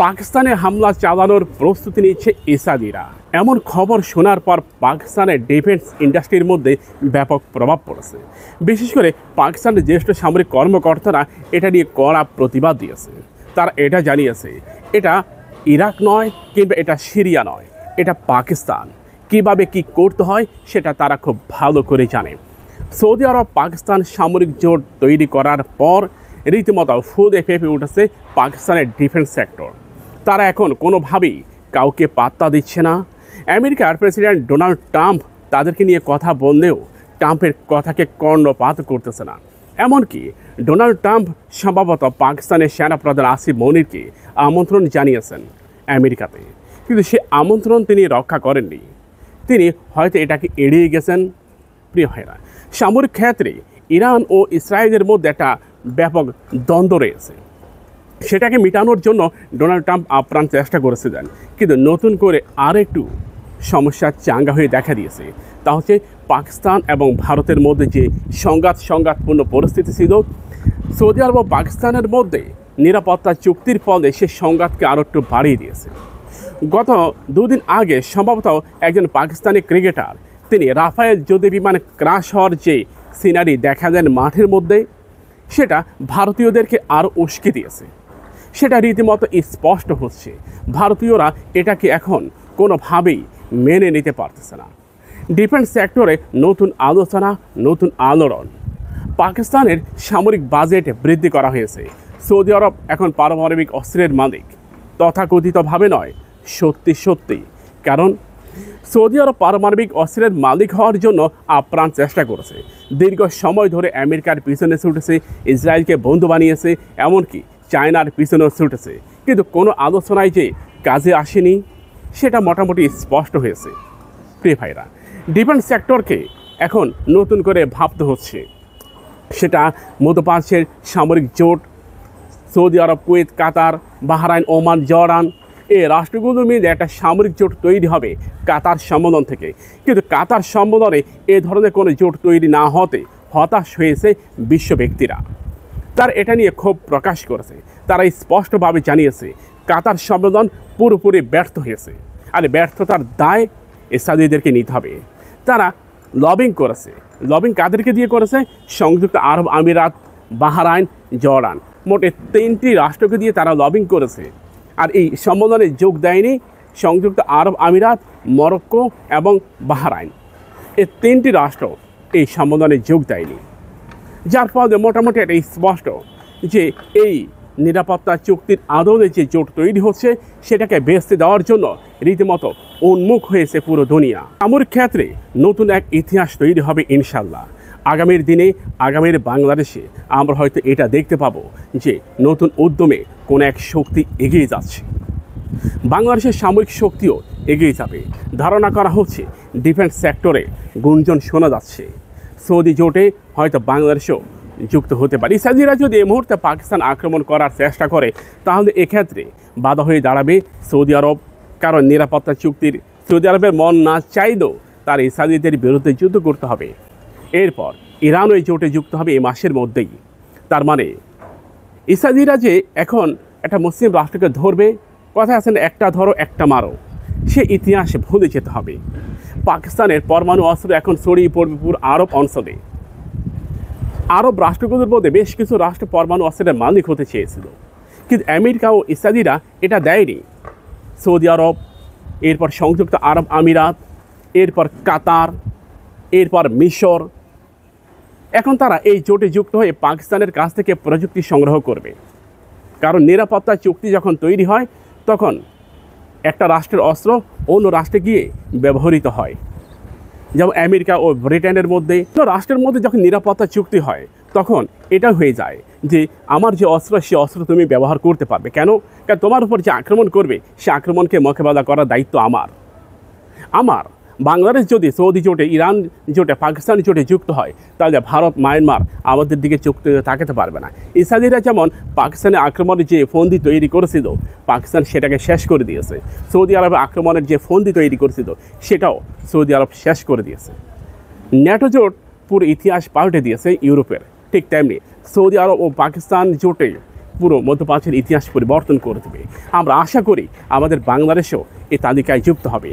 পাকিস্তানে হামলা চালানোর প্রস্তুতি নিচ্ছে ইসাদিরা। এমন খবর শোনার পর পাকিস্তানের ডিফেন্স ইন্ডাস্ট্রির মধ্যে ব্যাপক প্রভাব পড়েছে। বিশেষ করে পাকিস্তানের জ্যেষ্ঠ সামরিক কর্মকর্তারা এটা নিয়ে কড়া প্রতিবাদ দিয়েছে। তারা এটা জানিয়েছে এটা ইরাক নয় কিংবা এটা সিরিয়া নয়, এটা পাকিস্তান। কিভাবে কি করতে হয় সেটা তারা খুব ভালো করে জানে। সৌদি আরব পাকিস্তান সামরিক জোট তৈরি করার পর রীতিমতো ফুদে ফেঁপে উঠেছে পাকিস্তানের ডিফেন্স সেক্টর। তারা এখন কোনোভাবেই কাউকে পাত্তা দিচ্ছে না। আমেরিকার প্রেসিডেন্ট ডোনাল্ড ট্রাম্প তাদেরকে নিয়ে কথা বললেও ট্রাম্পের কথাকে কর্ণপাত করতেছে না। এমনকি ডোনাল্ড ট্রাম্প সম্ভবত পাকিস্তানের সেনাপ্রধান আসিফ মনিরকে আমন্ত্রণ জানিয়েছেন আমেরিকাতে, কিন্তু সে আমন্ত্রণ তিনি রক্ষা করেননি। তিনি হয়তো এটাকে এড়িয়ে গেছেন। প্রিয় ভাইরা, সামরিক ক্ষেত্রে ইরান ও ইসরায়েলের মধ্যে একটা ব্যাপক দ্বন্দ্ব রয়েছে। সেটাকে মেটানোর জন্য ডোনাল্ড ট্রাম্প আপ্রাণ চেষ্টা করেছিলেন, কিন্তু নতুন করে আরেকটু সমস্যা চাঙ্গা হয়ে দেখা দিয়েছে। তা হচ্ছে পাকিস্তান এবং ভারতের মধ্যে যে সংঘাতপূর্ণ পরিস্থিতি ছিল, সৌদি আরব ও পাকিস্তানের মধ্যে নিরাপত্তা চুক্তির ফলে সে সংঘাতকে আরও একটু বাড়িয়ে দিয়েছে। গত দুদিন আগে সম্ভবত একজন পাকিস্তানি ক্রিকেটার তিনি রাফায়েল যুদ্ধ বিমান ক্রাশ হওয়ার যে সিনারি দেখা দেন মাঠের মধ্যে, সেটা ভারতীয়দেরকে আরও উস্কে দিয়েছে। সেটা রীতিমতো স্পষ্ট হচ্ছে ভারতীয়রা এটাকে এখন কোনোভাবেই মেনে নিতে পারতেছে না। ডিফেন্স সেক্টরে নতুন আলোচনা, নতুন আলোড়ন। পাকিস্তানের সামরিক বাজেট বৃদ্ধি করা হয়েছে। সৌদি আরব এখন পারমাণবিক অস্ত্রের মালিক, তথাকথিতভাবে নয়, সত্যি সত্যি। কারণ সৌদি আরব পারমাণবিক অস্ত্রের মালিক হওয়ার জন্য আপ্রাণ চেষ্টা করেছে। দীর্ঘ সময় ধরে আমেরিকার পিছনে ছুটেছে, ইসরায়েলকে বন্ধু বানিয়েছে, এমনকি চায়নার পিছনেও ছুটেছে, কিন্তু কোনো আলোচনায় যে কাজে আসেনি সেটা মোটামুটি স্পষ্ট হয়েছে। প্রিয় ভাইরা, ডিফেন্স সেক্টরকে এখন নতুন করে ভাবতে হচ্ছে। সেটা মধ্যপ্রাচ্যের সামরিক জোট, সৌদি আরব, কুয়েত, কাতার, বাহরাইন, ওমান, জর্ডান, এই রাষ্ট্রগুলো মিলে একটা সামরিক জোট তৈরি হবে কাতার সম্মেলন থেকে। কিন্তু কাতার সম্মেলনে এ ধরনের কোনো জোট তৈরি না হতে হতাশ হয়েছে বিশ্ব ব্যক্তিরা। তার এটা নিয়ে ক্ষোভ প্রকাশ করেছে। তারা স্পষ্টভাবে জানিয়েছে কাতার সম্মেলন পুরোপুরি ব্যর্থ হয়েছে, আর ব্যর্থতার দায় ইসরায়েলিদেরকে নিতে হবে। তারা লবিং করেছে। লবিং কাদেরকে দিয়ে করেছে? সংযুক্ত আরব আমিরাত, বাহরাইন, জর্ডান, মোট 3টি রাষ্ট্রকে দিয়ে তারা লবিং করেছে। আর এই সম্মেলনে যোগ দেয়নি সংযুক্ত আরব আমিরাত, মরক্কো এবং বাহরাইন। এই 3টি রাষ্ট্র এই সম্মেলনে যোগ দেয়নি, যার ফলে মোটামুটি এটা স্পষ্ট যে এই নিরাপত্তা চুক্তির আদলে যে জোট তৈরি হচ্ছে সেটাকে বেচতে দেওয়ার জন্য রীতিমতো উন্মুখ হয়েছে পুরো দুনিয়া। সামরিক ক্ষেত্রে নতুন এক ইতিহাস তৈরি হবে ইনশাল্লাহ। আগামীর দিনে, আগামীর বাংলাদেশে আমরা হয়তো এটা দেখতে পাবো যে নতুন উদ্যমে কোনো এক শক্তি এগিয়ে যাচ্ছে। বাংলাদেশের সামরিক শক্তিও এগিয়ে যাবে। ধারণা করা হচ্ছে ডিফেন্স সেক্টরে গুঞ্জন শোনা যাচ্ছে সৌদি জোটে হয়তো বাংলাদেশও যুক্ত হতে পারে। ইসরায়েলিরা যদি এই মুহূর্তে পাকিস্তান আক্রমণ করার চেষ্টা করে তাহলে এক্ষেত্রে বাধা হয়ে দাঁড়াবে সৌদি আরব। কারণ নিরাপত্তা চুক্তির সৌদি আরবের মন না চাইলেও তার ইসরায়েলিদের বিরুদ্ধে যুদ্ধ করতে হবে। এরপর ইরানও এই জোটে যুক্ত হবে এই মাসের মধ্যেই। তার মানে ইসরায়েলিরা যে এখন একটা মুসলিম রাষ্ট্রকে ধরবে, কথা আছেন একটা ধরো একটা মারো, সে ইতিহাস ভুলে যেতে হবে। পাকিস্তানের পরমাণু অস্ত্র এখন ছড়িয়ে পড়বে পুরো আরব অঞ্চলে। আরব রাষ্ট্রগুলোর মধ্যে বেশ কিছু রাষ্ট্র পরমাণু অস্ত্রের মালিক হতে চেয়েছিল, কিন্তু আমেরিকা ও ইসরায়েলিরা এটা দেয়নি। সৌদি আরব, এরপর সংযুক্ত আরব আমিরাত, এরপর কাতার, এরপর মিশর, এখন তারা এই জোটে যুক্ত হয়ে পাকিস্তানের কাছ থেকে প্রযুক্তি সংগ্রহ করবে। কারণ নিরাপত্তা চুক্তি যখন তৈরি হয় তখন একটা রাষ্ট্রের অস্ত্র অন্য রাষ্ট্রে গিয়ে ব্যবহৃত হয়। যেমন আমেরিকা ও ব্রিটেনের মধ্যে রাষ্ট্রের মধ্যে যখন নিরাপত্তা চুক্তি হয় তখন এটা হয়ে যায় যে আমার যে অস্ত্র সে অস্ত্র তুমি ব্যবহার করতে পারবে। কেন? কারণ তোমার উপর যে আক্রমণ করবে সে আক্রমণকে মোকাবেলা করার দায়িত্ব আমার। বাংলাদেশ যদি সৌদি জোটে, ইরান জোটে, পাকিস্তান জোটে যুক্ত হয় তাহলে ভারত, মায়ানমার আমাদের দিকে চোখ তাকাতে পারবে না। ইসরায়েলিরা যেমন পাকিস্তানের আক্রমণের যে ফন্দি তৈরি করেছিল পাকিস্তান সেটাকে শেষ করে দিয়েছে। সৌদি আরবে আক্রমণের যে ফন্দি তৈরি করেছিল সেটাও সৌদি আরব শেষ করে দিয়েছে। ন্যাটো জোট পুরো ইতিহাস পাল্টে দিয়েছে ইউরোপের। ঠিক তেমনি সৌদি আরব ও পাকিস্তান জোটে পুরো মধ্যপ্রাচ্যের ইতিহাস পরিবর্তন করে দেবে। আমরা আশা করি আমাদের বাংলাদেশও এই তালিকায় যুক্ত হবে।